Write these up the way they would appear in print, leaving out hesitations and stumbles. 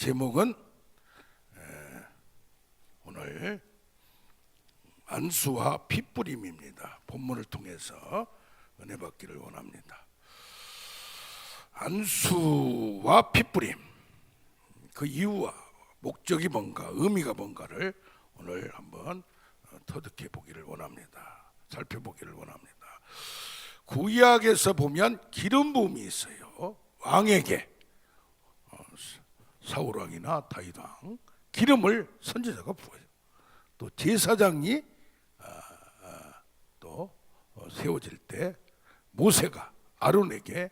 제목은 오늘 안수와 핏부림입니다. 본문을 통해서 은혜 받기를 원합니다. 안수와 핏부림, 그 이유와 목적이 뭔가, 의미가 뭔가를 오늘 한번 터득해 보기를 원합니다. 살펴보기를 원합니다. 구약에서 보면 기름 부음이 있어요. 왕에게, 사울 왕이나 다윗 왕, 기름을 선지자가 부어요. 또 제사장이 또 세워질 때 모세가 아론에게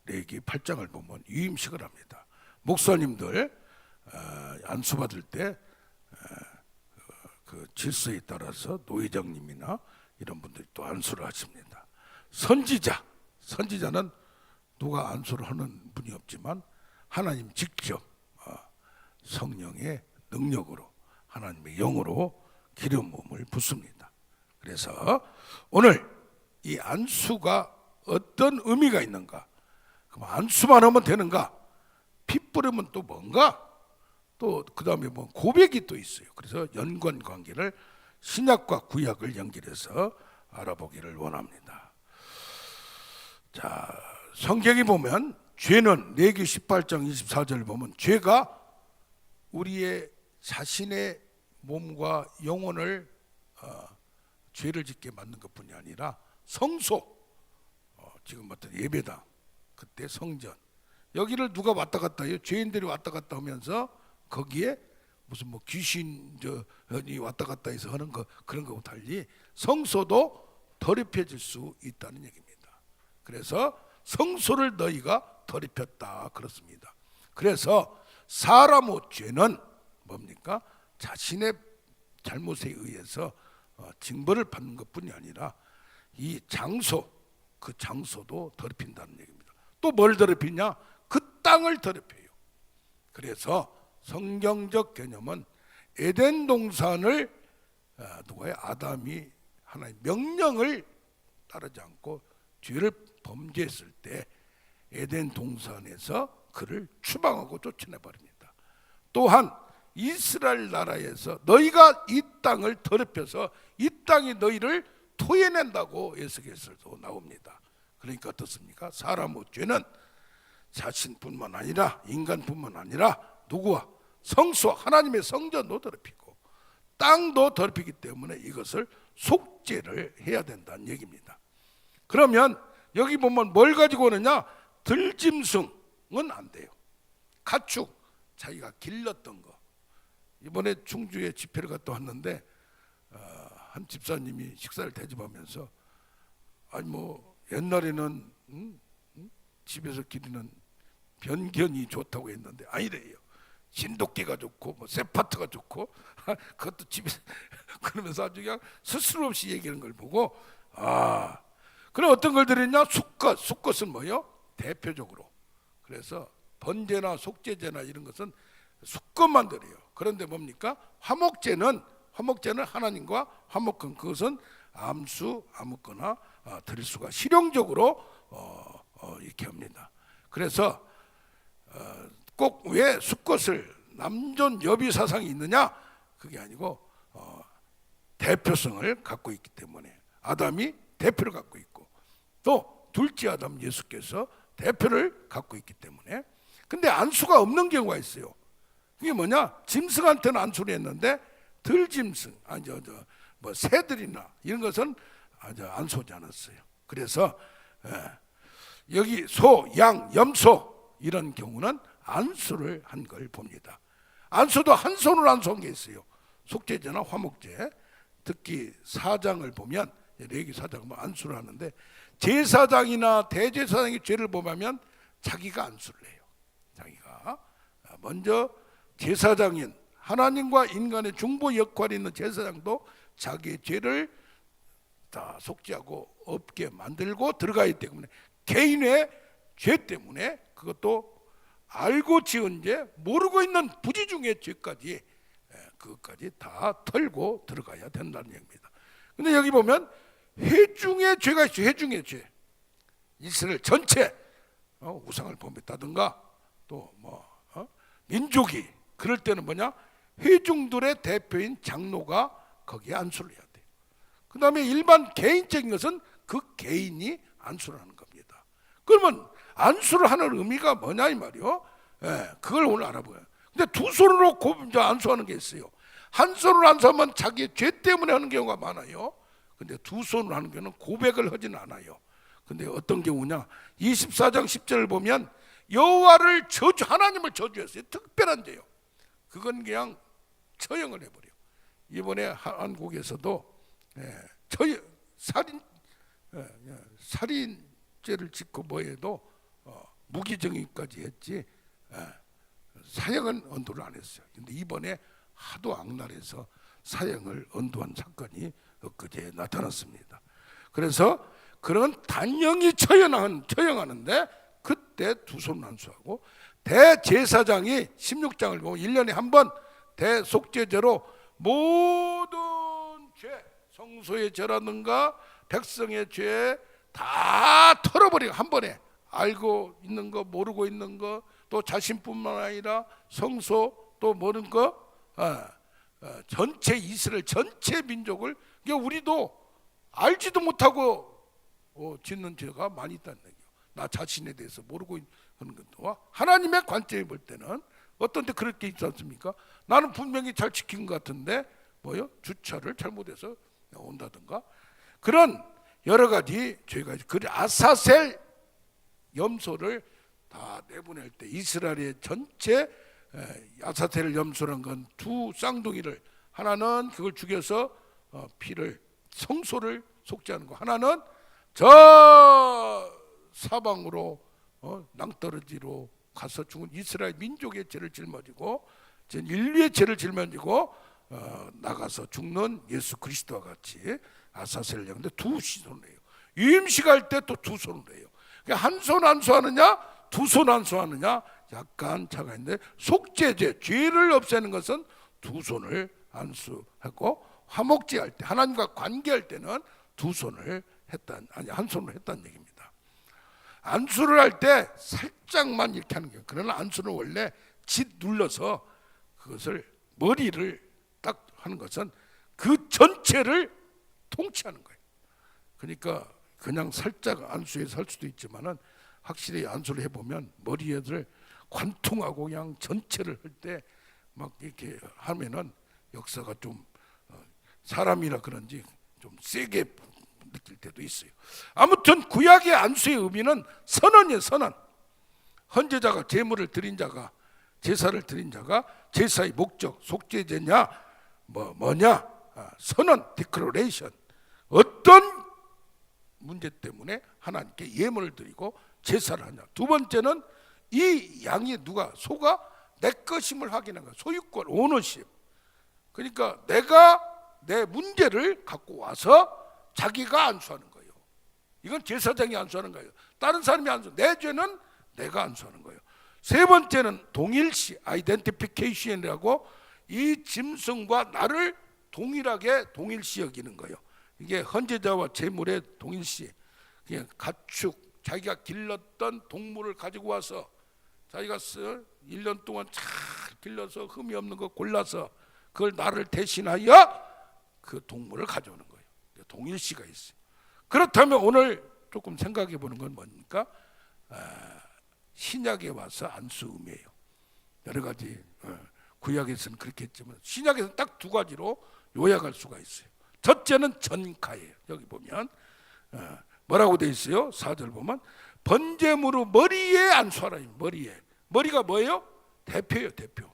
레위기 8장을 보면 유임식을 합니다. 목사님들 안수 받을 때 그 질서에 따라서 노회장님이나 이런 분들이 또 안수를 하십니다. 선지자는 누가 안수를 하는 분이 없지만 하나님 직접 성령의 능력으로, 하나님의 영으로 기름 부음을 붓습니다. 그래서 오늘 이 안수가 어떤 의미가 있는가? 그럼 안수만 하면 되는가? 핏부림은 또 뭔가? 또 그 다음에 뭐 고백이 또 있어요. 그래서 연관 관계를 신약과 구약을 연결해서 알아보기를 원합니다. 자, 성경에 보면 죄는 레위기 18장 24절을 보면 죄가 우리의 자신의 몸과 영혼을 죄를 짓게 만든 것뿐이 아니라 성소, 지금 같은 예배당, 그때 성전, 여기를 누가 왔다 갔다 해요? 죄인들이 왔다 갔다 하면서 거기에 무슨 뭐 귀신이 왔다 갔다 해서 하는 거, 그런 거하고 달리 성소도 더럽혀질 수 있다는 얘기입니다. 그래서 성소를 너희가 더럽혔다 그렇습니다. 그래서 사람의 죄는 뭡니까? 자신의 잘못에 의해서 징벌을 받는 것뿐이 아니라 이 장소, 그 장소도 더럽힌다는 얘기입니다. 또 뭘 더럽히냐? 그 땅을 더럽혀요. 그래서 성경적 개념은 에덴 동산을 누가요? 아담이 하나님의 명령을 따르지 않고 죄를 범죄했을 때 에덴 동산에서 그를 추방하고 쫓아내버립니다. 또한 이스라엘 나라에서 너희가 이 땅을 더럽혀서 이 땅이 너희를 토해낸다고 에스겔서도 나옵니다. 그러니까 어떻습니까? 사람의 죄는 자신뿐만 아니라 인간뿐만 아니라 누구와? 성소, 하나님의 성전도 더럽히고 땅도 더럽히기 때문에 이것을 속죄를 해야 된다는 얘기입니다. 그러면 여기 보면 뭘 가지고 오느냐? 들짐승은 안 돼요. 가축, 자기가 길렀던 거. 이번에 충주에 집회를 갔다 왔는데 한 집사님이 식사를 대접하면서 아니 뭐 옛날에는 집에서 기르는 변견이 좋다고 했는데 아니래요. 진돗개가 좋고 뭐 세파트가 좋고 그것도 집에서 그러면서 아주 그냥 스스럼 없이 얘기하는 걸 보고 그럼 어떤 걸 드렸냐? 수컷은 뭐요? 대표적으로. 그래서 번제나 속죄제나 이런 것은 수컷만 드려요. 그런데 뭡니까? 화목제는 하나님과 화목한 그것은 암수 아무거나 드릴 수가 실용적으로 이렇게 합니다. 그래서 꼭 왜 수컷을 남존 여비 사상이 있느냐? 그게 아니고 대표성을 갖고 있기 때문에 아담이 대표를 갖고 있고 또 둘째 아담 예수께서 대표를 갖고 있기 때문에. 근데 안수가 없는 경우가 있어요. 그게 뭐냐? 짐승한테는 안수를 했는데 들짐승, 뭐 새들이나 이런 것은 안수하지 않았어요. 그래서 여기 소, 양, 염소 이런 경우는 안수를 한 걸 봅니다. 안수도 한 손으로 안수한 게 있어요. 속죄제나 화목제. 특히 4장을 보면 레위기 4장을 보면 안수를 하는데 제사장이나 대제사장이 죄를 범하면 자기가 안수를 해요. 자기가 먼저 제사장인 하나님과 인간의 중보 역할이 있는 제사장도 자기의 죄를 다 속죄하고 없게 만들고 들어가기 때문에 개인의 죄 때문에 그것도 알고 지은 죄, 모르고 있는 부지 중의 죄까지 그것까지 다 털고 들어가야 된다는 얘기입니다. 근데 여기 보면 회중의 죄가 있어요. 회중의 죄. 이스라엘 전체 우상을 범했다든가 또 뭐 민족이 그럴 때는 뭐냐? 회중들의 대표인 장로가 거기에 안수를 해야 돼요. 그 다음에 일반 개인적인 것은 그 개인이 안수를 하는 겁니다. 그러면 안수를 하는 의미가 뭐냐 이 말이요. 그걸 오늘 알아봐요. 근데 두 손으로 안수하는 게 있어요. 한 손으로 안수하면 자기의 죄 때문에 하는 경우가 많아요. 근데 두 손으로 하는 경우는 고백을 하지는 않아요. 근데 어떤 경우냐? 24장 10절을 보면 여호와를 하나님을 저주했어요. 특별한 죄요. 그건 그냥 처형을 해버려. 이번에 한국에서도 살인죄를 짓고 뭐해도 무기징역까지 했지 사형은 언도를 안 했어요. 근데 이번에 하도 악랄해서 사형을 언도한 사건이 엊그제 나타났습니다. 그래서 그런 단형이 처형하는데 그때 두 손 안수하고, 대제사장이 16장을 보면 1년에 한 번 대속죄제로 모든 죄, 성소의 죄라든가 백성의 죄 다 털어버리고 한 번에, 알고 있는 거 모르고 있는 거, 또 자신뿐만 아니라 성소 또 모르는 거, 전체 이스라엘 전체 민족을, 그러니까 우리도 알지도 못하고 짓는 죄가 많이 있다는 얘기예요. 나 자신에 대해서 모르고 있는 것과 하나님의 관점에 볼 때는 어떤 때 그럴 게 있지 않습니까? 나는 분명히 잘 지킨 것 같은데 주차를 잘못해서 온다든가, 그런 여러 가지 죄가 있어요. 그 아사셀 염소를 다 내보낼 때 이스라엘의 전체 아사셀 염소란 건 두 쌍둥이를, 하나는 그걸 죽여서 피를 성소를 속죄하는 거, 하나는 저 사방으로 낭떠러지로 가서 죽은 이스라엘 민족의 죄를 짊어지고 전 인류의 죄를 짊어지고 나가서 죽는 예수 그리스도와 같이 아사셀을 하는데 두 손을 해요. 유임식할 때 또 두 손을 해요. 한 손 안수하느냐 두 손 안수하느냐 약간 차가 있는데, 속죄죄 죄를 없애는 것은 두 손을 안수하고, 화목제할 때 하나님과 관계할 때는 두 손을 한 손으로 했다는 얘기입니다. 안수를 할 때 살짝만 이렇게 하는 거예요. 그러나 안수는 원래 짓 눌러서 그것을 머리를 딱 하는 것은 그 전체를 통치하는 거예요. 그러니까 그냥 살짝 안수해서 할 수도 있지만은 확실히 안수를 해보면 머리에들 관통하고 그냥 전체를 할 때 막 이렇게 하면은 역사가 좀 사람이라 그런지 좀 세게 느낄 때도 있어요. 아무튼 구약의 안수의 의미는 선언이에요. 선언. 헌제자가 제물을 드린 자가, 제사를 드린 자가 제사의 목적, 속죄제냐 뭐냐, 선언, 디클러레이션. 어떤 문제 때문에 하나님께 예물을 드리고 제사를 하냐. 두 번째는 이 양이 소가 내 것임을 확인한 거야. 소유권, 오너십. 그러니까 내가 내 문제를 갖고 와서 자기가 안수하는 거예요. 이건 제사장이 안수하는 거예요. 다른 사람이 내 죄는 내가 안수하는 거예요. 세 번째는 동일시, 아이덴티피케이션이라고, 이 짐승과 나를 동일하게 동일시 여기는 거예요. 이게 헌제자와 제물의 동일시. 그냥 가축, 자기가 길렀던 동물을 가지고 와서 자기가 1년 동안 잘 길러서 흠이 없는 거 골라서 그걸 나를 대신하여 그 동물을 가져오는 거예요. 동일시가 있어요. 그렇다면 오늘 조금 생각해 보는 건 뭡니까? 신약에 와서 안수 의미예요. 여러 가지 구약에서는 그렇게 했지만 신약에서는 딱 두 가지로 요약할 수가 있어요. 첫째는 전가예요. 여기 보면 뭐라고 돼 있어요? 4절 보면 번제물로 머리에 안수하라. 머리가 뭐예요? 대표예요. 대표.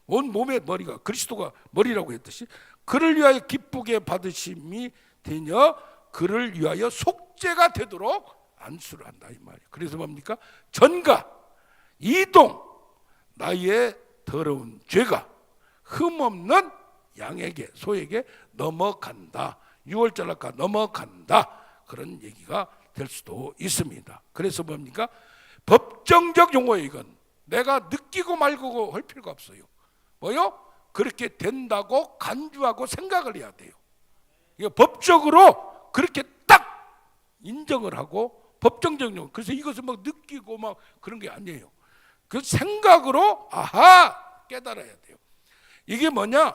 온 몸의 머리가 그리스도가 머리라고 했듯이 그를 위하여 기쁘게 받으심이 되며 그를 위하여 속죄가 되도록 안수를 한다 이 말이에요. 그래서 뭡니까? 전가, 이동, 나의 더러운 죄가 흠없는 양에게, 소에게 넘어간다. 6월절날까 넘어간다. 그런 얘기가 될 수도 있습니다. 그래서 뭡니까? 법정적 용어예요. 이건 내가 느끼고 말고 할 필요가 없어요. 뭐요? 그렇게 된다고 간주하고 생각을 해야 돼요. 이거 법적으로 그렇게 딱 인정을 하고 법정적 용어. 그래서 이것을 막 느끼고 막 그런 게 아니에요. 그 생각으로 아하 깨달아야 돼요. 이게 뭐냐?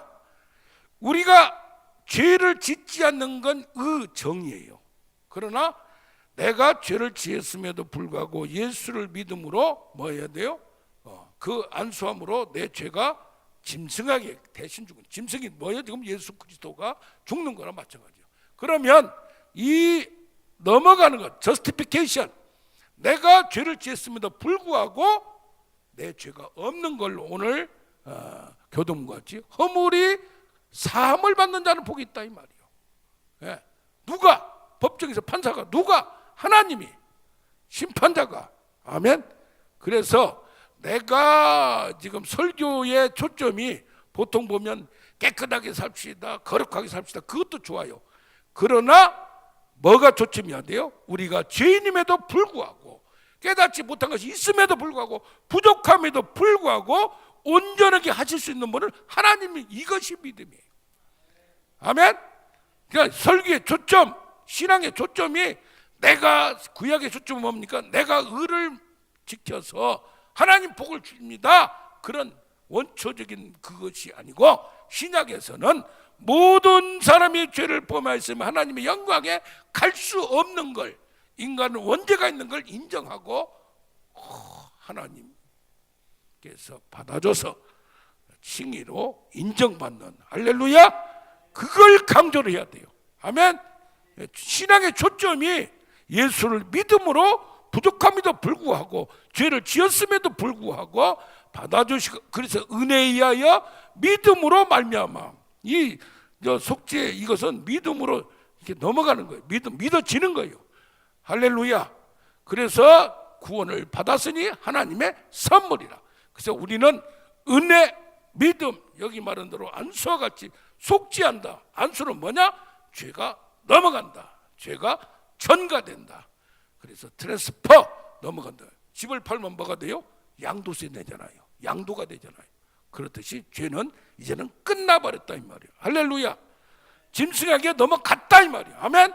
우리가 죄를 짓지 않는 건 의정이에요. 그러나 내가 죄를 지었음에도 불구하고 예수를 믿음으로 뭐 해야 돼요? 그 안수함으로 내 죄가 짐승에게 대신 죽은, 짐승이 뭐예요? 지금 예수 그리스도가 죽는 거나 마찬가지예요. 그러면 이 넘어가는 것, justification, 내가 죄를 지었음에도 불구하고 내 죄가 없는 걸로 오늘 교도문과 같이 허물이 사함을 받는 자는 복이 있다 이 말이에요. 예. 누가? 법정에서 판사가 누가? 하나님이, 심판자가. 아멘. 그래서 내가 지금 설교의 초점이 보통 보면 깨끗하게 삽시다, 거룩하게 삽시다, 그것도 좋아요. 그러나 뭐가 초점이어야 돼요? 우리가 죄인임에도 불구하고, 깨닫지 못한 것이 있음에도 불구하고, 부족함에도 불구하고 온전하게 하실 수 있는 분은 하나님이, 이것이 믿음이에요. 아멘. 그러니까 설교의 초점, 신앙의 초점이, 내가 구약의 초점은 뭡니까? 내가 의를 지켜서 하나님 복을 줍니다, 그런 원초적인 그것이 아니고, 신약에서는 모든 사람이 죄를 범하였으면 하나님의 영광에 갈 수 없는 걸, 인간은 원죄가 있는 걸 인정하고 하나님께서 받아줘서 칭의로 인정받는, 할렐루야, 그걸 강조를 해야 돼요. 아멘. 신앙의 초점이 예수를 믿음으로 부족함에도 불구하고, 죄를 지었음에도 불구하고 받아주시고, 그래서 은혜에 의하여 믿음으로 말미암아, 이 속죄, 이것은 믿음으로 이렇게 넘어가는 거예요. 믿어지는 거예요. 할렐루야. 그래서 구원을 받았으니 하나님의 선물이라. 그래서 우리는 은혜, 믿음, 여기 말한 대로 안수와 같이 속죄한다. 안수는 뭐냐? 죄가 넘어간다, 죄가 전가된다. 그래서 트랜스퍼, 넘어간다. 집을 팔면 뭐가 돼요? 양도세 내잖아요. 양도가 되잖아요. 그렇듯이 죄는 이제는 끝나버렸다 이 말이에요. 할렐루야. 짐승에게 넘어갔다 이 말이에요. 아멘.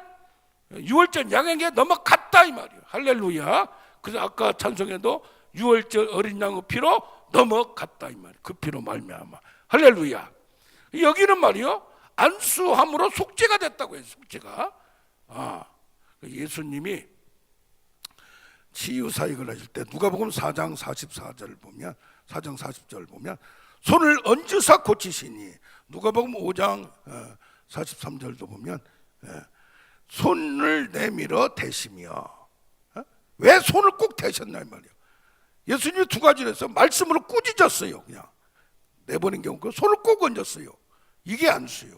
유월절 양에게 넘어갔다 이 말이에요. 할렐루야. 그래서 아까 찬송에도 유월절 어린 양의 피로 넘어갔다 이 말이에요. 그 피로 말미암아. 할렐루야. 여기는 말이요, 안수함으로 속죄가 됐다고 해요. 속죄가. 예수님이 치유사역을 하실 때 누가복음 4장 44절 보면, 4장 40절 보면 손을 얹으사 고치시니, 누가복음 5장 43절도 보면 손을 내밀어 대시며. 왜 손을 꼭 대셨냐 이 말이에요. 예수님이 두 가지를 해서 말씀으로 꾸짖었어요. 그냥 내보낸 경우 손을 꼭 얹었어요. 이게 안수요.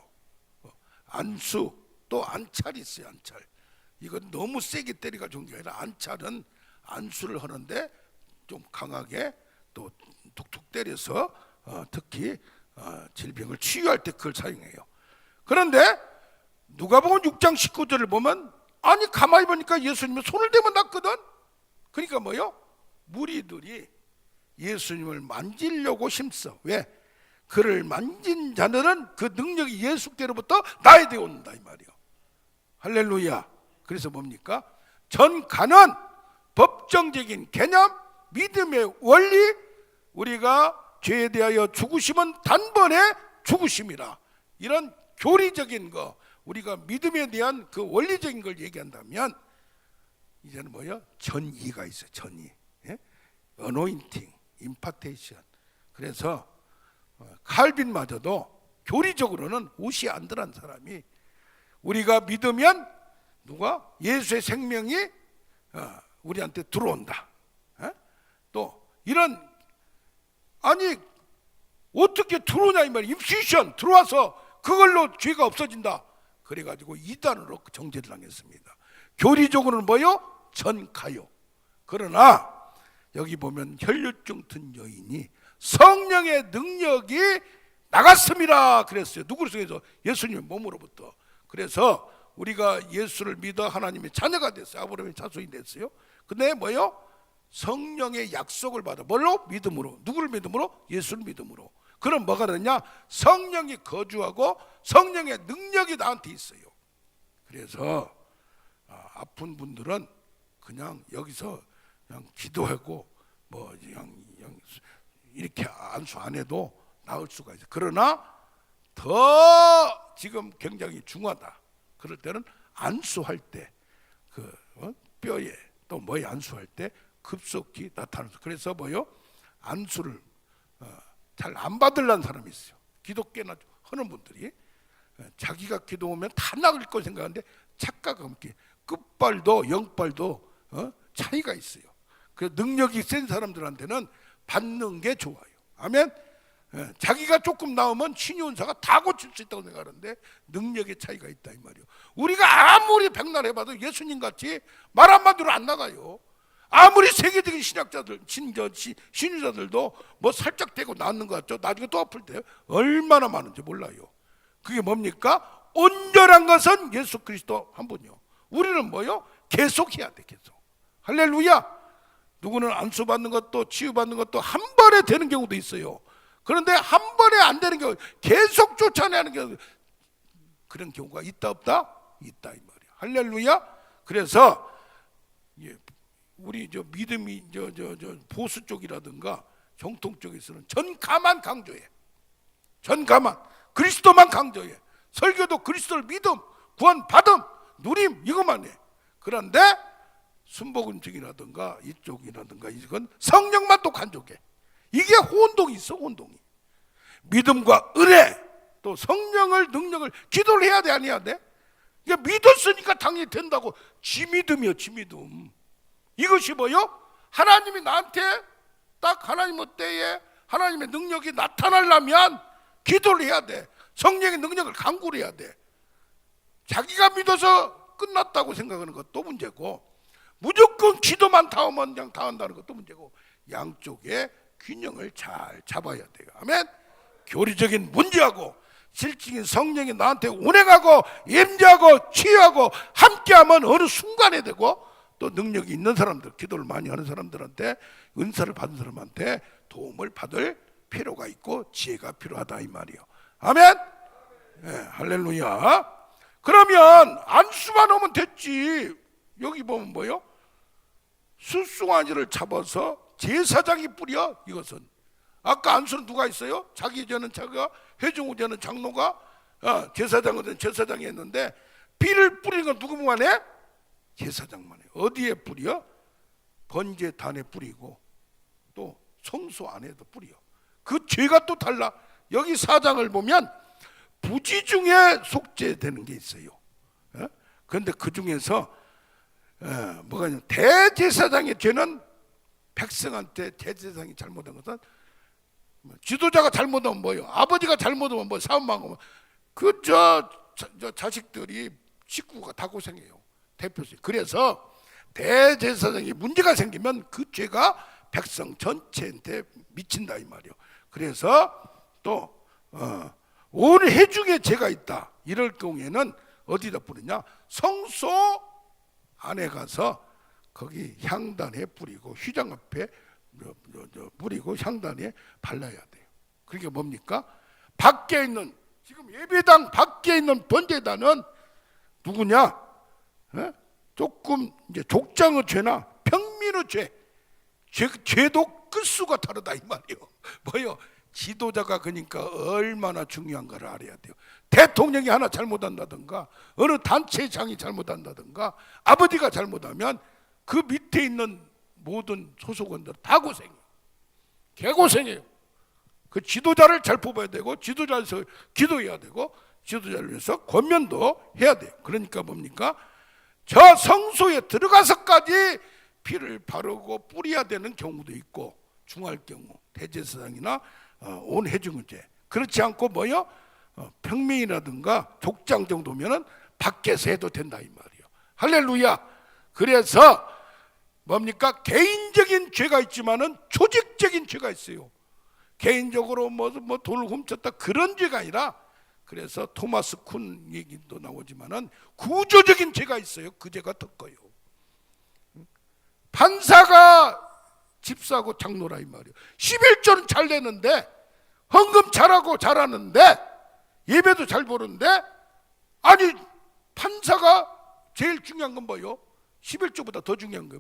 안수, 또 안찰이 있어요. 안찰. 이건 너무 세게 때리가 좋은 게 아니라, 안찰은 안수를 하는데 좀 강하게 또 툭툭 때려서 특히 질병을 치유할 때 그걸 사용해요. 그런데 누가복음 6장 19절을 보면, 아니 가만히 보니까 예수님이 손을 대면 낫거든. 그러니까 뭐요? 무리들이 예수님을 만지려고 힘써. 왜? 그를 만진 자들은 그 능력이 예수께로부터 나에 되어 온다 이 말이에요. 할렐루야. 그래서 뭡니까? 전가는 법정적인 개념, 믿음의 원리, 우리가 죄에 대하여 죽으심은 단번에 죽으심이라, 이런 교리적인 거, 우리가 믿음에 대한 그 원리적인 걸 얘기한다면, 이제는 뭐예요? 전이가 있어요. 전이. 예? 어노인팅, 임파테이션. 그래서 칼빈마저도 교리적으로는 옷이 안 들어간 사람이, 우리가 믿으면 누가? 예수의 생명이 우리한테 들어온다. 또 이런, 아니 어떻게 들어오냐 이 말이에요. 인퓨전 들어와서 그걸로 죄가 없어진다. 그래가지고 이단으로 정죄를 당했습니다. 교리적으로는 뭐요? 전가요. 그러나 여기 보면 혈류증 든 여인이 성령의 능력이 나갔습니다 그랬어요. 누구를 통해서? 예수님의 몸으로부터. 그래서 우리가 예수를 믿어 하나님의 자녀가 됐어요. 아브라함의 자손이 됐어요. 근데 뭐요? 성령의 약속을 받아. 뭘로? 믿음으로. 누구를 믿음으로? 예수를 믿음으로. 그럼 뭐가 되냐? 성령이 거주하고 성령의 능력이 나한테 있어요. 그래서 아픈 분들은 그냥 여기서 그냥 기도하고 뭐 그냥 이렇게 안수 안 해도 나을 수가 있어요. 그러나 더 지금 굉장히 중하다. 그럴 때는 안수할 때 뼈에 또 뭐에 안수할 때 급속히 나타나서, 그래서 안수를 잘 안 받으려는 사람이 있어요. 기독교나 하는 분들이 자기가 기도하면 다 나을 거 생각하는데 착각 없게 끝발도 영발도 차이가 있어요. 그 능력이 센 사람들한테는 받는 게 좋아요. 아멘. 자기가 조금 나오면 신유은사가 다 고칠 수 있다고 생각하는데 능력의 차이가 있다 이 말이요. 우리가 아무리 백날해봐도 예수님같이 말 한마디로 안 나가요. 아무리 세계적인 신학자들, 신유자들도 뭐 살짝 대고 낫는 것 같죠. 나중에 또 아플 때 얼마나 많은지 몰라요. 그게 뭡니까? 온전한 것은 예수 그리스도 한 분이요. 우리는 계속해야 돼. 계속. 할렐루야. 누구는 안수 받는 것도 치유받는 것도 한 번에 되는 경우도 있어요. 그런데 한 번에 안 되는 경우, 계속 쫓아내는 경우, 그런 경우가 있다 없다? 있다 이 말이야. 할렐루야. 그래서 우리 믿음이 보수 쪽이라든가 정통 쪽에서는 전가만 강조해. 전가만 그리스도만 강조해. 설교도 그리스도를 믿음, 구원 받음, 누림 이것만 해. 그런데 순복음적이라든가 이쪽이라든가 이건 성령만 또 간족해. 이게 혼동이 있어. 혼동이. 믿음과 은혜 또 성령을 능력을 기도를 해야 돼 아니야 돼? 이게 믿었으니까 당연히 된다고. 지믿음이요 지믿음. 이것이 하나님이 나한테 딱 하나님의 때에 하나님의 능력이 나타나려면 기도를 해야 돼. 성령의 능력을 간구를 해야 돼. 자기가 믿어서 끝났다고 생각하는 것도 문제고, 무조건 기도만 다 하면 그냥 다 한다는 것도 문제고, 양쪽의 균형을 잘 잡아야 돼요. 아멘. 교리적인 문제하고 실질적인 성령이 나한테 운행하고 임재하고 치유하고 함께하면 어느 순간에 되고, 또 능력이 있는 사람들, 기도를 많이 하는 사람들한테, 은사를 받은 사람한테 도움을 받을 필요가 있고 지혜가 필요하다 이 말이에요. 아멘. 네, 할렐루야. 그러면 안수만 하면 됐지. 여기 보면 숫숭아지를 잡아서 제사장이 뿌려. 이것은 아까 안수는 누가 있어요? 자기 전은 자기가, 회중 후제는 장로가, 제사장은 제사장이 했는데 피를 뿌리는 건 누구만 해? 제사장만 해. 어디에 뿌려? 번제단에 뿌리고 또 성소 안에도 뿌려. 그 죄가 또 달라. 여기 4장을 보면 부지 중에 속죄되는 게 있어요. 그런데 그 중에서 뭐가 있냐, 대제사장의 죄는 백성한테 대제사장이 잘못한 것은, 지도자가 잘못하면 아버지가 잘못하면 사업망하면 자식들이 식구가 다 고생해요. 대표적인. 그래서 대제사장이 문제가 생기면 그 죄가 백성 전체한테 미친다 이 말이요. 그래서 또 온 회중에 죄가 있다 이럴 경우에는 어디다 뿌리냐? 성소 안에 가서 거기 향단에 뿌리고, 휘장 앞에 뿌리고 향단에 발라야 돼요. 그게 뭡니까? 밖에 있는, 지금 예배당 밖에 있는 번제단은 누구냐? 조금 이제 족장의 죄나 평민의 죄도 끝수가 다르다 이 말이에요. 지도자가 그러니까 얼마나 중요한가를 알아야 돼요. 대통령이 하나 잘못한다든가, 어느 단체장이 잘못한다든가, 아버지가 잘못하면 그 밑에 있는 모든 소속원들 다 고생해요. 개고생해요. 그 지도자를 잘 뽑아야 되고, 지도자에서 기도해야 되고, 지도자를 위해서 권면도 해야 돼요. 그러니까 뭡니까? 저 성소에 들어가서까지 피를 바르고 뿌려야 되는 경우도 있고, 중할 경우 대제사장이나 온 회중제. 그렇지 않고 평민이라든가 족장 정도면은 밖에서 해도 된다 이 말이에요. 할렐루야. 그래서 뭡니까? 개인적인 죄가 있지만은 조직적인 죄가 있어요. 개인적으로 돈을 훔쳤다 그런 죄가 아니라, 그래서 토마스 쿤 얘기도 나오지만은 구조적인 죄가 있어요. 그 죄가 더 커요. 판사가 집사고 장로라 이 말이에요. 11조는 잘 내는데, 헌금 잘하고 잘하는데, 예배도 잘 보는데, 아니 판사가 제일 중요한 건 11조보다 더 중요한 게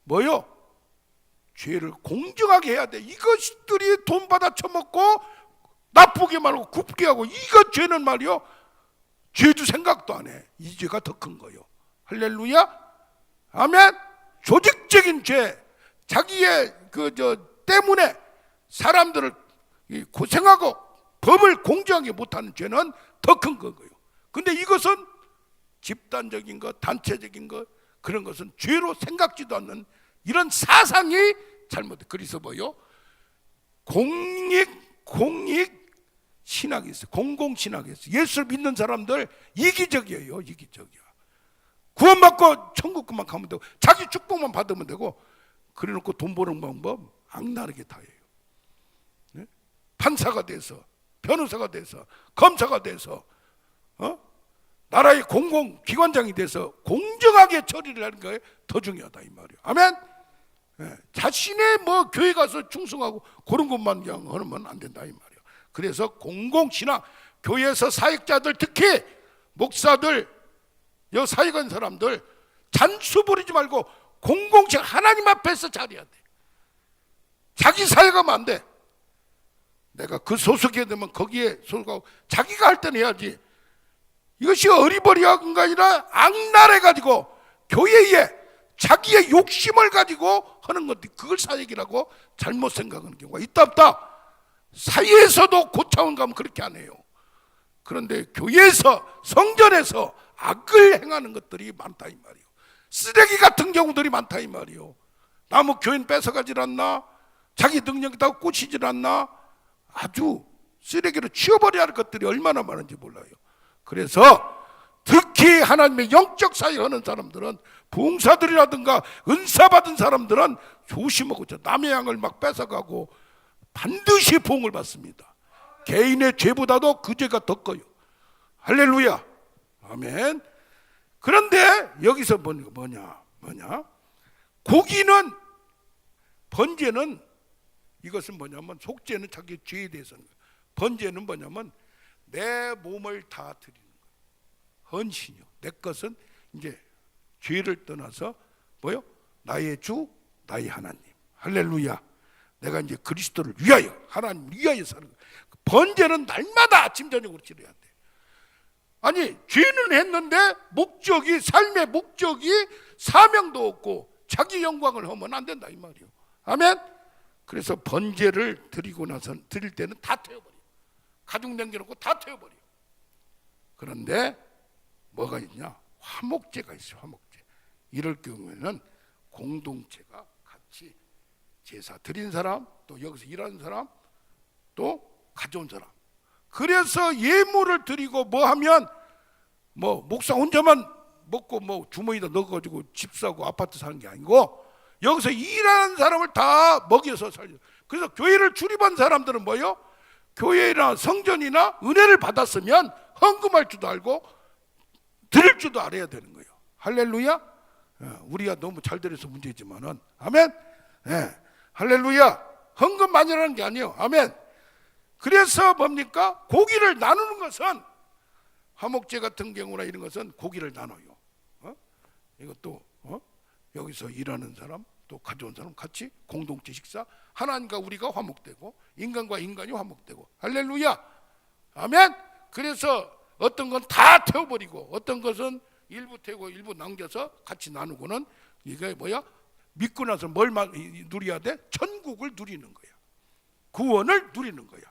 뭐요? 죄를 공정하게 해야 돼. 이것들이 돈 받아 처먹고 나쁘게 말하고 굽게 하고, 이거 죄는 말이요, 죄도 생각도 안 해. 이 죄가 더 큰 거요. 할렐루야. 아멘. 조직적인 죄, 자기의 때문에 사람들을 고생하고 법을 공정하게 못하는 죄는 더 큰 거고요. 근데 이것은 집단적인 것, 단체적인 것, 그런 것은 죄로 생각지도 않는 이런 사상이 잘못돼. 그래서 뭐요? 공익 신학이 있어요. 공공신학이 있어요. 예수를 믿는 사람들 이기적이에요. 이기적이야. 구원받고 천국만 가면 되고 자기 축복만 받으면 되고, 그래놓고 돈 버는 방법 악랄하게 다 해요. 네? 판사가 돼서, 변호사가 돼서, 검사가 돼서, 나라의 공공기관장이 돼서 공정하게 처리를 하는 게 더 중요하다 이 말이에요. 아멘. 네. 자신의 교회 가서 충성하고 그런 것만 그냥 하면 안 된다 이 말이에요. 그래서 공공신학, 교회에서 사역자들, 특히 목사들, 사역한 사람들 잔수 부리지 말고 공공책 하나님 앞에서 잘해야 돼. 자기 사역하면 안 돼. 내가 그 소속이 되면 거기에 소속하고 자기가 할 때는 해야지. 이것이 어리버리한 게 아니라 악랄해가지고 교회에 자기의 욕심을 가지고 하는 건데, 그걸 사역이라고 잘못 생각하는 경우가 있다 없다. 사이에서도 고차원 가면 그렇게 안 해요. 그런데 교회에서, 성전에서 악을 행하는 것들이 많다 이 말이에요. 쓰레기 같은 경우들이 많다 이 말이에요. 남의 교인 뺏어가질 않나, 자기 능력이다 꽂히질 않나, 아주 쓰레기로 치워버려야 할 것들이 얼마나 많은지 몰라요. 그래서 특히 하나님의 영적 사역하는 사람들은, 봉사들이라든가 은사 받은 사람들은 조심하고, 남의 양을 막 뺏어가고 반드시 보응을 받습니다. 개인의 죄보다도 그 죄가 더 커요. 할렐루야. 아멘. 그런데 여기서 뭐냐? 고기는, 번제는, 이것은 뭐냐면 속죄는 자기 죄에 대해서는 거예요. 번제는 뭐냐면 내 몸을 다 드리는 거예요. 헌신이요. 내 것은 이제 죄를 떠나서 나의 주, 나의 하나님. 할렐루야. 내가 이제 그리스도를 위하여, 하나님을 위하여 사는 거예요. 번제는 날마다 아침 저녁으로 지려야 돼. 아니, 죄는 했는데 목적이, 삶의 목적이 사명도 없고 자기 영광을 하면 안 된다 이 말이에요. 아멘. 그래서 번제를 드리고 나서, 드릴 때는 다 태워버려. 가죽 남겨놓고 다 태워버려. 그런데 뭐가 있냐? 화목제가 있어요. 화목제. 이럴 경우에는 공동체가 같이 제사 드린 사람, 또 여기서 일하는 사람, 또 가져온 사람, 그래서 예물을 드리고 하면 목사 혼자만 먹고 주머니에다 넣어가지고 집 사고 아파트 사는 게 아니고, 여기서 일하는 사람을 다 먹여서 살려. 그래서 교회를 출입한 사람들은 교회나 성전이나 은혜를 받았으면 헌금할 줄도 알고 드릴 줄도 알아야 되는 거예요. 할렐루야. 우리가 너무 잘 드려서 문제지만은, 아멘. 할렐루야. 헌금 많이 하는 게 아니에요. 아멘. 그래서 뭡니까? 고기를 나누는 것은, 화목제 같은 경우나 이런 것은 고기를 나눠요. 이것도 여기서 일하는 사람, 또 가져온 사람 같이 공동체 식사, 하나님과 우리가 화목되고 인간과 인간이 화목되고. 할렐루야. 아멘. 그래서 어떤 건 다 태워버리고 어떤 것은 일부 태우고 일부 남겨서 같이 나누고는, 이게 믿고 나서 뭘 누려야 돼? 천국을 누리는 거야. 구원을 누리는 거야.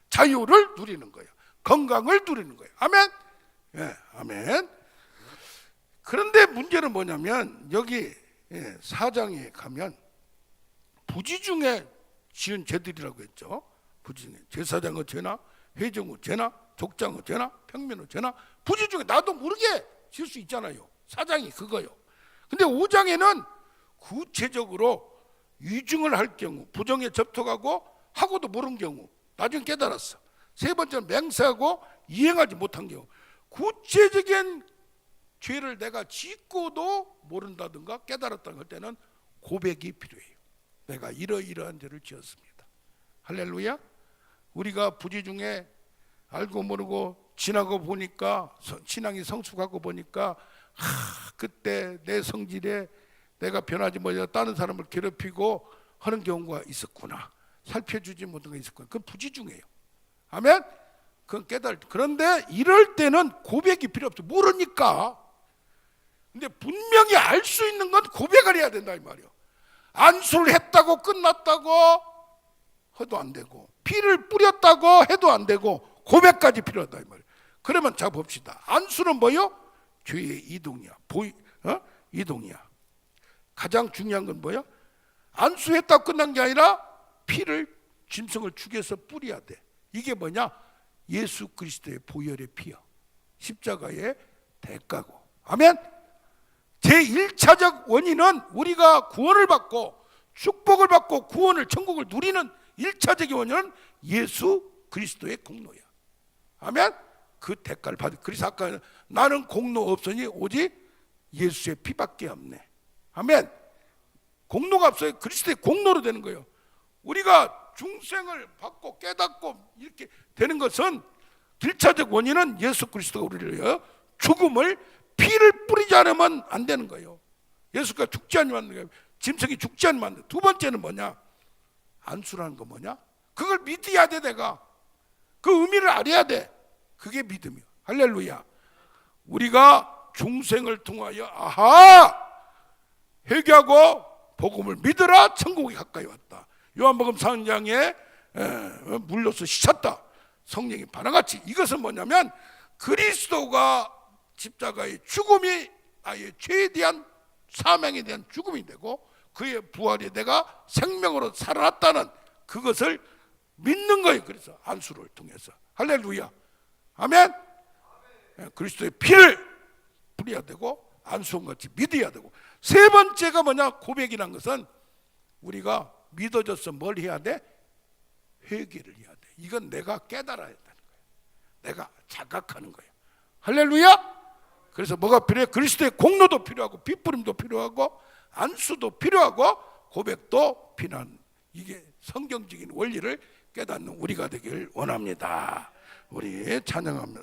자유를 누리는 거야. 건강을 누리는 거야. 아멘. 아멘. 그런데 문제는 뭐냐면, 여기 4장에 가면 부지 중에 지은 죄들이라고 했죠. 부지 중에 제사장의 죄나 회중의 죄나 족장의 죄나 평면의 죄나 부지 중에 나도 모르게 지을 수 있잖아요. 4장이 그거요. 근데 5장에는 구체적으로 위증을 할 경우, 부정에 접촉하고 하고도 모르는 경우, 나중에 깨달았어. 세 번째는 맹세하고 이행하지 못한 경우, 구체적인 죄를 내가 짓고도 모른다든가 깨달았다는 할 때는 고백이 필요해요. 내가 이러이러한 죄를 지었습니다. 할렐루야. 우리가 부지 중에 알고 모르고 지나고 보니까, 신앙이 성숙하고 보니까 그때 내 성질에 내가 변하지 못해서 다른 사람을 괴롭히고 하는 경우가 있었구나, 살펴주지 못한 게 있었구나. 그건 부지중이에요. 아멘. 그건 그런데 이럴 때는 고백이 필요 없어. 모르니까. 근데 분명히 알 수 있는 건 고백을 해야 된다 이 말이에요. 안수를 했다고 끝났다고 해도 안 되고, 피를 뿌렸다고 해도 안 되고, 고백까지 필요하다 이 말이에요. 그러면 자 봅시다. 안수는 뭐요? 죄의 이동이야. 이동이야. 가장 중요한 건 뭐야? 안수했다고 끝난 게 아니라 피를, 짐승을 죽여서 뿌려야 돼. 이게 뭐냐? 예수 그리스도의 보혈의 피요, 십자가의 대가고. 아멘. 제1차적 원인은 우리가 구원을 받고 축복을 받고 구원을, 천국을 누리는 1차적인 원인은 예수 그리스도의 공로야. 아멘. 그 대가를 받을. 그래서 아까 나는 공로 없으니 오직 예수의 피밖에 없네. 아멘. 공로가 없어요. 그리스도의 공로로 되는 거예요. 우리가 중생을 받고 깨닫고 이렇게 되는 것은 1차적 원인은 예수 그리스도가 우리를 죽음을, 피를 뿌리지 않으면 안 되는 거예요. 예수가 죽지 않으면 안 되는 거예요. 짐승이 죽지 않으면 안 돼. 두 번째는 뭐냐? 안수라는 거 뭐냐? 그걸 믿어야 돼. 내가 그 의미를 알아야 돼. 그게 믿음이야. 할렐루야. 우리가 중생을 통하여 회개하고 복음을 믿으라, 천국이 가까이 왔다. 요한복음 4장에 물로서 씻었다, 성령이 바람같이. 이것은 뭐냐면 그리스도가 십자가의 죽음이 아예 죄에 대한, 사명에 대한 죽음이 되고 그의 부활이 내가 생명으로 살아났다는 그것을 믿는 거예요. 그래서 안수를 통해서. 할렐루야. 아멘. 그리스도의 피를 뿌려야 되고 안수같이 믿어야 되고. 세 번째가 뭐냐? 고백이란 것은 우리가 믿어져서 뭘 해야 돼? 회개를 해야 돼. 이건 내가 깨달아야 되는 거예요. 내가 자각하는 거예요. 할렐루야. 그래서 뭐가 필요해? 그리스도의 공로도 필요하고, 핏부림도 필요하고, 안수도 필요하고, 고백도 필요한, 이게 성경적인 원리를 깨닫는 우리가 되길 원합니다. 우리 찬양합니다.